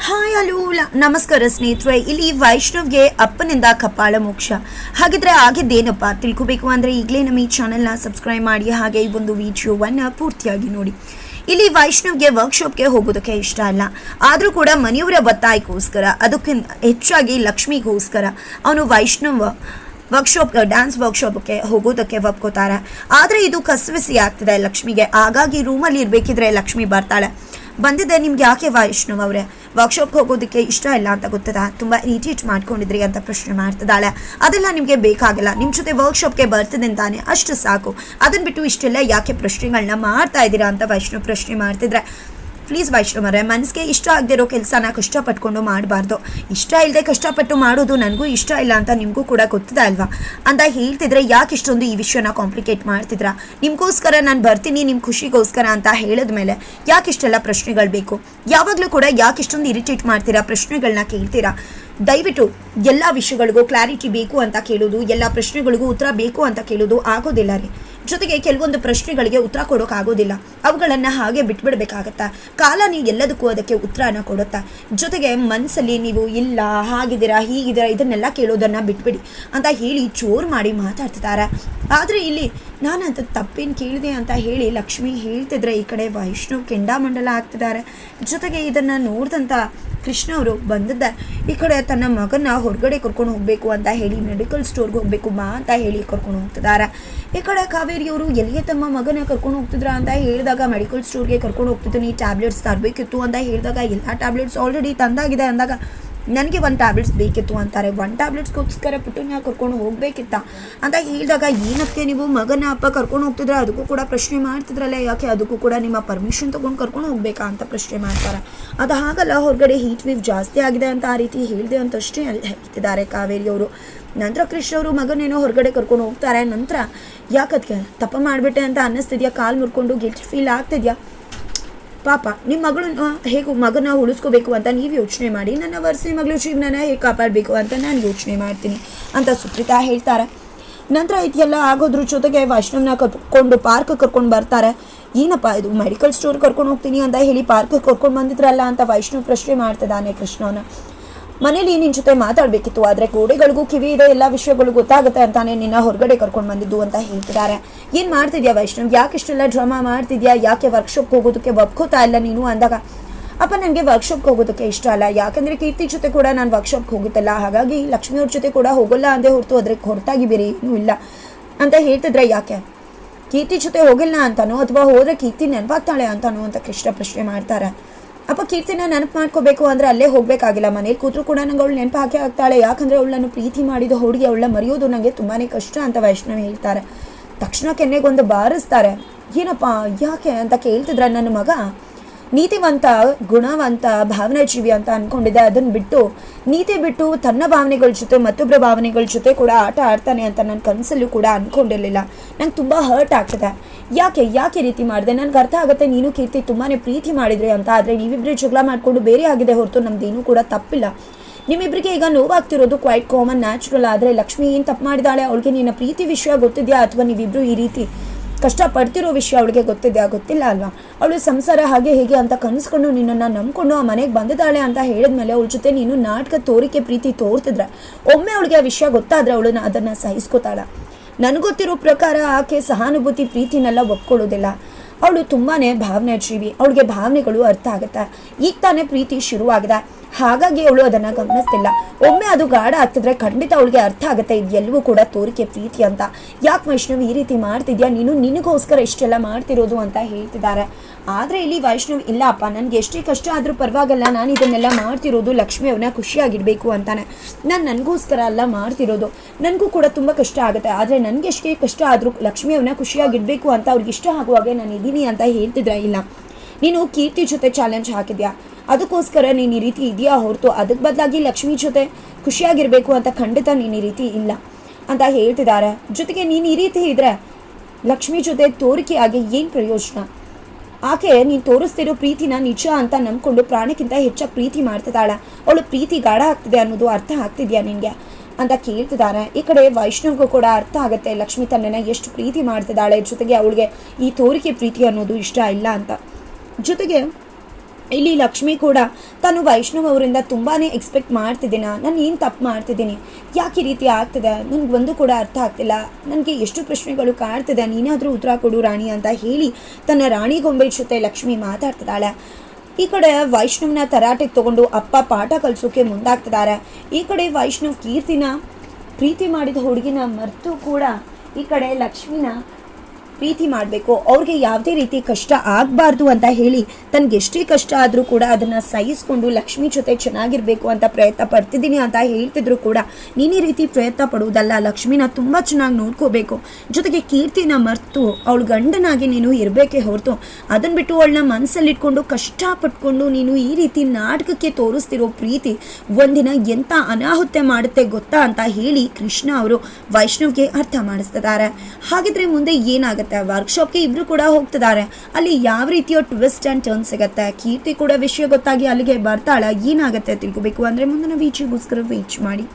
Hi hello ನಮಸ್ಕಾರ ಸ್ನೇಹಿತರೆ. ಇಲ್ಲಿ ವೈಷ್ಣವ್ಗೆ ಅಪ್ಪನಿಂದ ಕಪಾಳ ಮೋಕ್ಷ. ಹಾಗಿದ್ರೆ ಆಗಿದ್ದೇನಪ್ಪ ತಿಳ್ಕೊಬೇಕು ಅಂದರೆ ಈಗಲೇ ನಮ್ಮ ಈ ಚಾನೆಲ್ನ ಸಬ್ಸ್ಕ್ರೈಬ್ ಮಾಡಿ, ಹಾಗೆ ಈ ಒಂದು ವಿಡಿಯೋವನ್ನು ಪೂರ್ತಿಯಾಗಿ ನೋಡಿ. ಇಲ್ಲಿ ವೈಷ್ಣವ್ಗೆ ವರ್ಕ್ಶಾಪ್ಗೆ ಹೋಗೋದಕ್ಕೆ ಇಷ್ಟ ಇಲ್ಲ, ಆದರೂ ಕೂಡ ಮನೆಯವರ ಒತ್ತಾಯಕ್ಕೋಸ್ಕರ, ಅದಕ್ಕಿಂತ ಹೆಚ್ಚಾಗಿ ಲಕ್ಷ್ಮಿಗೋಸ್ಕರ ಅವನು ವೈಷ್ಣವ್ ಡ್ಯಾನ್ಸ್ ವರ್ಕ್ಶಾಪ್ಗೆ ಹೋಗೋದಕ್ಕೆ ಒಪ್ಕೋತಾರೆ. ಆದರೆ ಇದು ಕಸವಿಸಿ ಆಗ್ತಿದೆ ಲಕ್ಷ್ಮಿಗೆ. ಹಾಗಾಗಿ ರೂಮಲ್ಲಿ ಇರಬೇಕಿದ್ರೆ ಲಕ್ಷ್ಮಿ ಬರ್ತಾಳೆ. ಬಂದಿದ್ದೆ ನಿಮ್ಗೆ ಯಾಕೆ ವೈಷ್ಣವ್ ಅವರೇ ವರ್ಕ್ಶಾಪ್ಗೆ ಹೋಗೋದಕ್ಕೆ ಇಷ್ಟ ಇಲ್ಲ ಅಂತ ಗೊತ್ತದ, ತುಂಬ ಇರಿಟೇಟ್ ಮಾಡ್ಕೊಂಡಿದ್ರಿ ಅಂತ ಪ್ರಶ್ನೆ ಮಾಡ್ತಿದ್ದಾಳೆ. ಅದೆಲ್ಲ ನಿಮಗೆ ಬೇಕಾಗಿಲ್ಲ, ನಿಮ್ಮ ಜೊತೆ ವರ್ಕ್ಶಾಪ್ಗೆ ಬರ್ತಿದೆ ಅಂತಾನೆ ಅಷ್ಟು ಸಾಕು. ಅದನ್ನು ಬಿಟ್ಟು ಇಷ್ಟೆಲ್ಲ ಯಾಕೆ ಪ್ರಶ್ನೆಗಳನ್ನ ಮಾಡ್ತಾ ಇದ್ದೀರಾ ಅಂತ ವೈಷ್ಣವ್ ಪ್ರಶ್ನೆ ಮಾಡ್ತಿದ್ರೆ, ಪ್ಲೀಸ್ ವೈಷ್ಣವ್ ಅವರೇ, ಮನಸ್ಸಿಗೆ ಇಷ್ಟ ಆಗದಿರೋ ಕೆಲಸನ ಕಷ್ಟಪಟ್ಕೊಂಡು ಮಾಡಬಾರ್ದು. ಇಷ್ಟ ಇಲ್ಲದೆ ಕಷ್ಟಪಟ್ಟು ಮಾಡೋದು ನನಗೂ ಇಷ್ಟ ಇಲ್ಲ ಅಂತ ನಿಮಗೂ ಕೂಡ ಗೊತ್ತಿದೆ ಅಲ್ವಾ ಅಂತ ಹೇಳ್ತಿದ್ರೆ, ಯಾಕೆ ಇಷ್ಟೊಂದು ಈ ವಿಷಯನ ಕಾಂಪ್ಲಿಕೇಟ್ ಮಾಡ್ತಿದ್ರಾ? ನಿಮಗೋಸ್ಕರ ನಾನು ಬರ್ತೀನಿ, ನಿಮ್ಮ ಖುಷಿಗೋಸ್ಕರ ಅಂತ ಹೇಳಿದ್ಮೇಲೆ ಯಾಕೆ ಇಷ್ಟೆಲ್ಲ ಪ್ರಶ್ನೆಗಳು ಬೇಕು? ಯಾವಾಗಲೂ ಕೂಡ ಯಾಕೆ ಇಷ್ಟೊಂದು ಇರಿಟೇಟ್ ಮಾಡ್ತೀರಾ, ಪ್ರಶ್ನೆಗಳನ್ನ ಕೇಳ್ತೀರಾ? ದಯವಿಟ್ಟು ಎಲ್ಲ ವಿಷಯಗಳಿಗೂ ಕ್ಲಾರಿಟಿ ಬೇಕು ಅಂತ ಕೇಳೋದು, ಎಲ್ಲ ಪ್ರಶ್ನೆಗಳಿಗೂ ಉತ್ತರ ಬೇಕು ಅಂತ ಕೇಳೋದು ಆಗೋದಿಲ್ಲ ರೀ. ಜೊತೆಗೆ ಕೆಲವೊಂದು ಪ್ರಶ್ನೆಗಳಿಗೆ ಉತ್ತರ ಕೊಡೋಕ್ಕಾಗೋದಿಲ್ಲ, ಅವುಗಳನ್ನು ಹಾಗೆ ಬಿಟ್ಬಿಡ್ಬೇಕಾಗತ್ತಾ. ಕಾಲ ನೀವು ಎಲ್ಲದಕ್ಕೂ ಅದಕ್ಕೆ ಉತ್ತರನ ಕೊಡುತ್ತಾ. ಜೊತೆಗೆ ಮನಸ್ಸಲ್ಲಿ ನೀವು ಇಲ್ಲ ಹಾಗಿದ್ದೀರಾ ಹೀಗಿದ್ದೀರಾ ಇದನ್ನೆಲ್ಲ ಕೇಳೋದನ್ನು ಬಿಟ್ಬಿಡಿ ಅಂತ ಹೇಳಿ ಜೋರು ಮಾಡಿ ಮಾತಾಡ್ತಿದ್ದಾರೆ. ಆದರೆ ಇಲ್ಲಿ ನಾನಂತ ತಪ್ಪೇನು ಕೇಳಿದೆ ಅಂತ ಹೇಳಿ ಲಕ್ಷ್ಮಿ ಹೇಳ್ತಿದ್ರೆ, ಈ ಕಡೆ ವೈಷ್ಣವ್ ಕೆಂಡಾಮಂಡಲ ಆಗ್ತಿದ್ದಾರೆ. ಜೊತೆಗೆ ಇದನ್ನು ನೋಡಿದಂಥ ಕೃಷ್ಣ ಅವರು ಬಂದಿದ್ದೆ ಈ ಕಡೆ ತನ್ನ ಮಗನ ಹೊರಗಡೆ ಕರ್ಕೊಂಡು ಹೋಗಬೇಕು ಅಂತ ಹೇಳಿ ಮೆಡಿಕಲ್ ಸ್ಟೋರ್ಗೆ ಹೋಗಬೇಕು ಬಾ ಅಂತ ಹೇಳಿ ಕರ್ಕೊಂಡು ಹೋಗ್ತಿದ್ದಾರೆ. ಈ ಕಡೆ ಕಾವೇರಿಯವರು ಎಲ್ಲಿಗೆ ತಮ್ಮ ಮಗನ ಕರ್ಕೊಂಡು ಹೋಗ್ತಿದ್ರ ಅಂತ ಹೇಳಿದಾಗ, ಮೆಡಿಕಲ್ ಸ್ಟೋರ್ಗೆ ಕರ್ಕೊಂಡು ಹೋಗ್ತಿದ್ದೀನಿ, ಟ್ಯಾಬ್ಲೆಟ್ಸ್ ತರಬೇಕಿತ್ತು ಅಂತ ಹೇಳಿದಾಗ, ಎಲ್ಲ ಟ್ಯಾಬ್ಲೆಟ್ಸ್ ಆಲ್ರೆಡಿ ತಂದಾಗಿದೆ ಅಂದಾಗ, ನನಗೆ ಒಂದು ಟ್ಯಾಬ್ಲೆಟ್ಸ್ ಬೇಕಿತ್ತು ಅಂತಾರೆ. ಒಂದು ಟ್ಯಾಬ್ಲೆಟ್ಸ್ಗೋಸ್ಕರ ಪುಟ್ಟನ್ನ ಕರ್ಕೊಂಡು ಹೋಗ್ಬೇಕಿತ್ತ ಅಂತ ಹೇಳಿದಾಗ, ಏನಕ್ಕೆ ನೀವು ಮಗನ ಅಪ್ಪ ಕರ್ಕೊಂಡು ಹೋಗ್ತಿದ್ರೆ ಅದಕ್ಕೂ ಕೂಡ ಪ್ರಶ್ನೆ ಮಾಡ್ತಿದ್ರಲ್ಲ, ಯಾಕೆ ಅದಕ್ಕೂ ಕೂಡ ನಿಮ್ಮ ಪರ್ಮಿಷನ್ ತೊಗೊಂಡು ಕರ್ಕೊಂಡು ಹೋಗ್ಬೇಕಾ ಅಂತ ಪ್ರಶ್ನೆ ಮಾಡ್ತಾರೆ. ಅದು ಹಾಗಲ್ಲ, ಹೊರಗಡೆ ಹೀಟ್ ವೇವ್ ಜಾಸ್ತಿ ಆಗಿದೆ ಅಂತ ಆ ರೀತಿ ಹೇಳಿದೆ ಅಂತಷ್ಟೇ ಹೇಳ್ತಿದ್ದಾರೆ ಕಾವೇರಿಯವರು. ನಂತರ ಕೃಷ್ಣ ಅವರು ಮಗನೇನೋ ಹೊರಗಡೆ ಕರ್ಕೊಂಡು ಹೋಗ್ತಾರೆ. ನಂತರ ಯಾಕದಕ್ಕೆ ತಪ್ಪ ಮಾಡಿಬಿಟ್ಟೆ ಅಂತ ಅನ್ನಿಸ್ತಿದ್ಯಾ, ಕಾಲು ಮುರ್ಕೊಂಡು ಗಿಲ್ಟ್ ಫೀಲ್ ಆಗ್ತಿದ್ಯಾ? ಪಾಪ ನಿಮ್ಮ ಮಗಳನ್ನ ಹೇಗೆ ಮಗನ ಉಳಿಸ್ಕೋಬೇಕು ಅಂತ ನೀವು ಯೋಚನೆ ಮಾಡಿ, ನನ್ನ ವರ್ಷಿ ಮಗಳು ಜೀವನನ ಹೇಗೆ ಕಾಪಾಡಬೇಕು ಅಂತ ನಾನು ಯೋಚನೆ ಮಾಡ್ತೀನಿ ಅಂತ ಸುಪ್ರೀತಾ ಹೇಳ್ತಾರೆ. ನಂತರ ಇದೆಲ್ಲ ಆಗೋದ್ರ ಜೊತೆಗೆ ವೈಷ್ಣವ್ನ ಕರ್ಕೊಂಡು ಪಾರ್ಕ್ ಕರ್ಕೊಂಡು ಬರ್ತಾರೆ. ಏನಪ್ಪ ಇದು ಮೆಡಿಕಲ್ ಸ್ಟೋರ್ ಕರ್ಕೊಂಡು ಹೋಗ್ತೀನಿ ಅಂತ ಹೇಳಿ ಪಾರ್ಕ್ ಕರ್ಕೊಂಡು ಬಂದಿದ್ರಲ್ಲ ಅಂತ ವೈಷ್ಣವ್ ಪ್ರಶ್ನೆ ಮಾಡ್ತಿದ್ದಾನೆ ಕೃಷ್ಣನ. ಮನೇಲಿ ನಿನ್ನ ಜೊತೆ ಮಾತಾಡಬೇಕಿತ್ತು, ಆದರೆ ಗೋಡೆಗಳಿಗೂ ಕಿವಿ ಇದೆ, ಎಲ್ಲ ವಿಷಯಗಳು ಗೊತ್ತಾಗುತ್ತೆ ಅಂತಾನೆ ನಿನ್ನ ಹೊರಗಡೆ ಕರ್ಕೊಂಡು ಬಂದಿದ್ದು ಅಂತ ಹೇಳ್ತಿದ್ದಾರೆ. ಏನು ಮಾಡ್ತಿದ್ಯಾ ವೈಷ್ಣವ್, ಯಾಕೆ ಇಷ್ಟೆಲ್ಲ ಡ್ರಾಮಾ ಮಾಡ್ತಿದ್ಯಾ, ಯಾಕೆ ವರ್ಕ್ಶಾಪ್ಗೆ ಹೋಗೋದಕ್ಕೆ ಒಪ್ಕೋತಾ ಇಲ್ಲ ನೀನು ಅಂದಾಗ, ಅಪ್ಪ ನನಗೆ ವರ್ಕ್ಶಾಪ್ಗೆ ಹೋಗೋದಕ್ಕೆ ಇಷ್ಟ ಅಲ್ಲ, ಯಾಕಂದರೆ ಕೀರ್ತಿ ಜೊತೆ ಕೂಡ ನಾನು ವರ್ಕ್ಶಾಪ್ಗೆ ಹೋಗುತ್ತಲ್ಲ, ಹಾಗಾಗಿ ಲಕ್ಷ್ಮಿಯವ್ರ ಜೊತೆ ಕೂಡ ಹೋಗೋಲ್ಲ ಅಂದೇ ಹೊರತು ಅದಕ್ಕೆ ಹೊರತಾಗಿ ಬೇರೆ ಏನೂ ಇಲ್ಲ ಅಂತ ಹೇಳ್ತಿದ್ರೆ, ಯಾಕೆ ಕೀರ್ತಿ ಜೊತೆ ಹೋಗಿಲ್ಲ ಅಂತಾನೋ ಅಥವಾ ಹೋದರೆ ಕೀರ್ತಿ ನೆನಪಾಗ್ತಾಳೆ ಅಂತಾನೋ ಅಂತ ಕೃಷ್ಣ ಪ್ರಶ್ನೆ ಮಾಡ್ತಾರೆ. ಅಪ್ಪ ಕೀರ್ತಿನ ನೆನಪು ಮಾಡ್ಕೋಬೇಕು ಅಂದರೆ ಅಲ್ಲೇ ಹೋಗಬೇಕಾಗಿಲ್ಲ, ಮನೇಲಿ ಕೂತ್ರು ಕೂಡ ನಂಗೆ ಅವಳು ನೆನಪು ಹಾಕೇ ಆಗ್ತಾಳೆ, ಯಾಕಂದರೆ ಅವಳು ನಾನು ಪ್ರೀತಿ ಮಾಡಿದ ಹುಡುಗಿ, ಅವಳ ಮರೆಯೋದು ನನಗೆ ತುಂಬಾ ಕಷ್ಟ ಅಂತ ವೈಷ್ಣವ್ ಹೇಳ್ತಾರೆ. ತಕ್ಷಣ ಕೆನ್ನೆಗೊಂದು ಬಾರಿಸ್ತಾರೆ. ಏನಪ್ಪ ಯಾಕೆ ಅಂತ ಕೇಳ್ತಿದ್ರೆ, ನನ್ನ ಮಗ ನೀತಿವಂತ ಗುಣವಂತ ಭಾವನಾಜೀವಿ ಅಂತ ಅಂದ್ಕೊಂಡಿದ್ದೆ, ಅದನ್ನು ಬಿಟ್ಟು ನೀತಿ ಬಿಟ್ಟು ತನ್ನ ಭಾವನೆಗಳ ಜೊತೆ ಮತ್ತೊಬ್ಬರ ಭಾವನೆಗಳ ಜೊತೆ ಕೂಡ ಆಟ ಆಡ್ತಾನೆ ಅಂತ ನನ್ನ ಕನಸಲ್ಲೂ ಕೂಡ ಅಂದ್ಕೊಂಡಿರಲಿಲ್ಲ. ನಂಗೆ ತುಂಬ ಹರ್ಟ್ ಆಗ್ತದೆ. ಯಾಕೆ ರೀತಿ ಮಾಡಿದೆ, ನನಗೆ ಅರ್ಥ ಆಗುತ್ತೆ ನೀನು ಕೀರ್ತಿ ತುಂಬಾ ಪ್ರೀತಿ ಮಾಡಿದ್ರಿ ಅಂತ, ಆದರೆ ನೀವಿಬ್ಬರೇ ಜಗಳ ಮಾಡಿಕೊಂಡು ಬೇರೆ ಆಗಿದೆ ಹೊರತು ನಮ್ದೇನೂ ಕೂಡ ತಪ್ಪಿಲ್ಲ. ನಿಮ್ಮಿಬ್ಬರಿಗೆ ಈಗ ನೋವಾಗ್ತಿರೋದು ಕ್ವೈಟ್ ಕಾಮನ್ ನ್ಯಾಚುರಲ್. ಆದರೆ ಲಕ್ಷ್ಮಿ ಏನು ತಪ್ಪು ಮಾಡಿದಾಳೆ, ಅವಳಿಗೆ ನಿನ್ನ ಪ್ರೀತಿ ವಿಷಯ ಗೊತ್ತಿದೆಯಾ ಅಥವಾ ನೀವಿಬ್ಬರು ಈ ರೀತಿ ಕಷ್ಟಪಡ್ತಿರೋ ವಿಷಯ ಅವಳಿಗೆ ಗೊತ್ತಿದೆಯಾ? ಗೊತ್ತಿಲ್ಲ ಅಲ್ವಾ. ಅವಳು ಸಂಸಾರ ಹಾಗೆ ಹೇಗೆ ಅಂತ ಕನಸ್ಕೊಂಡು ನಿನ್ನನ್ನು ನಂಬ್ಕೊಂಡು ಆ ಮನೆಗೆ ಬಂದಿದ್ದಾಳೆ ಅಂತ ಹೇಳಿದ್ಮೇಲೆ ಅವಳ ಜೊತೆ ನೀನು ನಾಟಕ ತೋರಿಕೆ ಪ್ರೀತಿ ತೋರ್ತಿದ್ರೆ, ಒಮ್ಮೆ ಅವಳಿಗೆ ಆ ವಿಷಯ ಗೊತ್ತಾದರೆ ಅವಳನ್ನ ಅದನ್ನು ಸಹಿಸ್ಕೋತಾಳ. ನನಗೊತ್ತಿರೋ ಪ್ರಕಾರ ಆಕೆ ಸಹಾನುಭೂತಿ ಪ್ರೀತಿನೆಲ್ಲ ಒಪ್ಕೊಳ್ಳೋದಿಲ್ಲ. ಅವಳು ತುಂಬಾ ಭಾವನಾಜೀವಿ, ಅವಳಿಗೆ ಭಾವನೆಗಳು ಅರ್ಥ ಆಗುತ್ತೆ. ಈಗ ತಾನೇ ಪ್ರೀತಿ ಶುರುವಾಗಿದೆ, ಹಾಗಾಗಿ ಅವಳು ಅದನ್ನು ಗಮನಿಸ್ತಿಲ್ಲ. ಒಮ್ಮೆ ಅದು ಗಾಢ ಆಗ್ತಿದ್ರೆ ಖಂಡಿತ ಅವಳಿಗೆ ಅರ್ಥ ಆಗುತ್ತೆ ಇದು ಎಲ್ಲವೂ ಕೂಡ ತೋರಿಕೆ ಪ್ರೀತಿ ಅಂತ. ಯಾಕೆ ವೈಷ್ಣವ್ ಈ ರೀತಿ ಮಾಡ್ತಿದ್ಯಾ, ನೀನು ನಿನಗೋಸ್ಕರ ಇಷ್ಟೆಲ್ಲ ಮಾಡ್ತಿರೋದು ಅಂತ ಹೇಳ್ತಿದ್ದಾರೆ. ಆದರೆ ಇಲ್ಲಿ ವೈಷ್ಣವ್, ಇಲ್ಲಪ್ಪ ನನಗೆ ಎಷ್ಟೇ ಕಷ್ಟ ಆದರೂ ಪರವಾಗಿಲ್ಲ, ನಾನು ಇದನ್ನೆಲ್ಲ ಮಾಡ್ತಿರೋದು ಲಕ್ಷ್ಮಿ ಅವ್ರನ್ನ ಖುಷಿಯಾಗಿಡಬೇಕು ಅಂತಾನೆ. ನಾನು ನನಗೋಸ್ಕರ ಅಲ್ಲ ಮಾಡ್ತಿರೋದು, ನನಗೂ ಕೂಡ ತುಂಬ ಕಷ್ಟ ಆಗುತ್ತೆ, ಆದರೆ ನನಗೆ ಎಷ್ಟೇ ಕಷ್ಟ ಆದರೂ ಲಕ್ಷ್ಮಿ ಅವ್ರನ್ನ ಖುಷಿಯಾಗಿಡಬೇಕು ಅಂತ ಅವ್ರಿಗೆ ಇಷ್ಟ ಆಗುವಾಗೆ ನಾನು ಇದ್ದೀನಿ ಅಂತ ಹೇಳ್ತಿದ್ರೆ, ಇಲ್ಲ ನೀನು ಕೀರ್ತಿ ಜೊತೆ ಚಾಲೆಂಜ್ ಹಾಕಿದ್ಯಾ, ಅದಕ್ಕೋಸ್ಕರ ನೀನು ಈ ರೀತಿ ಇದೆಯಾ ಹೊರತು ಅದಕ್ಕೆ ಬದಲಾಗಿ ಲಕ್ಷ್ಮಿ ಜೊತೆ ಖುಷಿಯಾಗಿರಬೇಕು ಅಂತ ಖಂಡಿತ ನೀನು ಈ ರೀತಿ ಇಲ್ಲ ಅಂತ ಹೇಳ್ತಿದ್ದಾರೆ. ಜೊತೆಗೆ ನೀನು ಈ ರೀತಿ ಇದ್ದರೆ ಲಕ್ಷ್ಮಿ ಜೊತೆ ತೋರಿಕೆಯಾಗಿ ಏನು ಪ್ರಯೋಜನ? ಆಕೆ ನೀನು ತೋರಿಸ್ತಿರೋ ಪ್ರೀತಿನ ನಿಜ ಅಂತ ನಂಬ್ಕೊಂಡು ಪ್ರಾಣಕ್ಕಿಂತ ಹೆಚ್ಚಾಗಿ ಪ್ರೀತಿ ಮಾಡ್ತಿದ್ದಾಳೆ. ಅವಳು ಪ್ರೀತಿ ಗಾಢ ಆಗ್ತಿದೆ ಅನ್ನೋದು ಅರ್ಥ ಆಗ್ತಿದ್ಯಾ ನಿನಗೆ ಅಂತ ಕೇಳ್ತಿದ್ದಾರೆ. ಈ ಕಡೆ ವೈಷ್ಣವ್ಗೂ ಕೂಡ ಅರ್ಥ ಆಗುತ್ತೆ ಲಕ್ಷ್ಮಿ ತನ್ನನ್ನು ಎಷ್ಟು ಪ್ರೀತಿ ಮಾಡ್ತಿದ್ದಾಳೆ, ಜೊತೆಗೆ ಅವಳಿಗೆ ಈ ತೋರಿಕೆ ಪ್ರೀತಿ ಅನ್ನೋದು ಇಷ್ಟ ಇಲ್ಲ ಅಂತ. ಜೊತೆಗೆ ಇಲ್ಲಿ ಲಕ್ಷ್ಮಿ ಕೂಡ ತಾನು ವೈಷ್ಣವ್ ಅವರಿಂದ ತುಂಬಾ ಎಕ್ಸ್ಪೆಕ್ಟ್ ಮಾಡ್ತಿದ್ದೀನ, ನಾನು ಏನು ತಪ್ಪು ಮಾಡ್ತಿದ್ದೀನಿ, ಯಾಕೆ ಈ ರೀತಿ ಆಗ್ತಿದೆ, ನನಗೊಂದು ಕೂಡ ಅರ್ಥ ಆಗ್ತಿಲ್ಲ, ನನಗೆ ಎಷ್ಟು ಪ್ರಶ್ನೆಗಳು ಕಾಡ್ತಿದೆ, ನೀನಾದರೂ ಉತ್ತರ ಕೊಡು ರಾಣಿ ಅಂತ ಹೇಳಿ ತನ್ನ ರಾಣಿ ಗೊಂಬೆ ಜೊತೆ ಲಕ್ಷ್ಮಿ ಮಾತಾಡ್ತಿದ್ದಾಳೆ. ಈ ಕಡೆ ವೈಷ್ಣವ್ನ ತರಾಟೆಗೆ ತಗೊಂಡು ಅಪ್ಪ ಪಾಠ ಕಲಿಸೋಕೆ ಮುಂದಾಗ್ತಿದ್ದಾರೆ. ಈ ಕಡೆ ವೈಷ್ಣವ್ ಕೀರ್ತಿನ ಪ್ರೀತಿ ಮಾಡಿದ ಹುಡುಗಿನ ಮರೆತು ಕೂಡ ಈ ಕಡೆ ಲಕ್ಷ್ಮಿನ ಪ್ರೀತಿ ಮಾಡಬೇಕು, ಅವ್ರಿಗೆ ಯಾವುದೇ ರೀತಿ ಕಷ್ಟ ಆಗಬಾರ್ದು ಅಂತ ಹೇಳಿ ತನಗೆಷ್ಟೇ ಕಷ್ಟ ಆದರೂ ಕೂಡ ಅದನ್ನು ಸಹಿಸ್ಕೊಂಡು ಲಕ್ಷ್ಮಿ ಜೊತೆ ಚೆನ್ನಾಗಿರಬೇಕು ಅಂತ ಪ್ರಯತ್ನ ಪಡ್ತಿದ್ದೀನಿ ಅಂತ ಹೇಳ್ತಿದ್ರು ಕೂಡ ನೀನೇ ರೀತಿ ಪ್ರಯತ್ನ ಪಡುವುದಲ್ಲ, ಲಕ್ಷ್ಮಿನ ತುಂಬ ಚೆನ್ನಾಗಿ ನೋಡ್ಕೋಬೇಕು, ಜೊತೆಗೆ ಕೀರ್ತಿನ ಮರೆತು ಅವಳ ಗಂಡನಾಗಿ ನೀನು ಇರಬೇಕೇ ಹೊರತು ಅದನ್ನು ಬಿಟ್ಟು ಅವಳನ್ನ ಮನಸ್ಸಲ್ಲಿಟ್ಕೊಂಡು ಕಷ್ಟಪಟ್ಕೊಂಡು ನೀನು ಈ ರೀತಿ ನಾಟಕಕ್ಕೆ ತೋರಿಸ್ತಿರೋ ಪ್ರೀತಿ ಒಂದಿನ ಎಂಥ ಅನಾಹುತೆ ಮಾಡುತ್ತೆ ಗೊತ್ತಾ ಅಂತ ಹೇಳಿ ಕೃಷ್ಣ ಅವರು ವೈಷ್ಣವ್ಗೆ ಅರ್ಥ ಮಾಡಿಸ್ತಿದ್ದಾರೆ. ಹಾಗಿದ್ರೆ ಮುಂದೆ ಏನಾಗುತ್ತೆ? ವರ್ಕ್ಶಾಪ್ಗೆ ಇಬ್ರು ಕೂಡ ಹೋಗ್ತಿದ್ದಾರೆ. ಅಲ್ಲಿ ಯಾವ ರೀತಿಯ ಟ್ವಿಸ್ಟ್ ಅಂಡ್ ಟರ್ನ್ ಸಿಗುತ್ತೆ, ಕೀರ್ತಿ ಕೂಡ ವಿಷಯ ಗೊತ್ತಾಗಿ ಅಲ್ಲಿಗೆ ಬರ್ತಾಳ, ಏನಾಗುತ್ತೆ ತಿಳ್ಕೊಬೇಕು ಅಂದ್ರೆ ಮುಂದಿನ ವೀಡಿಯೋಗೋಸ್ಕರ ವೇಟ್ ಮಾಡಿ.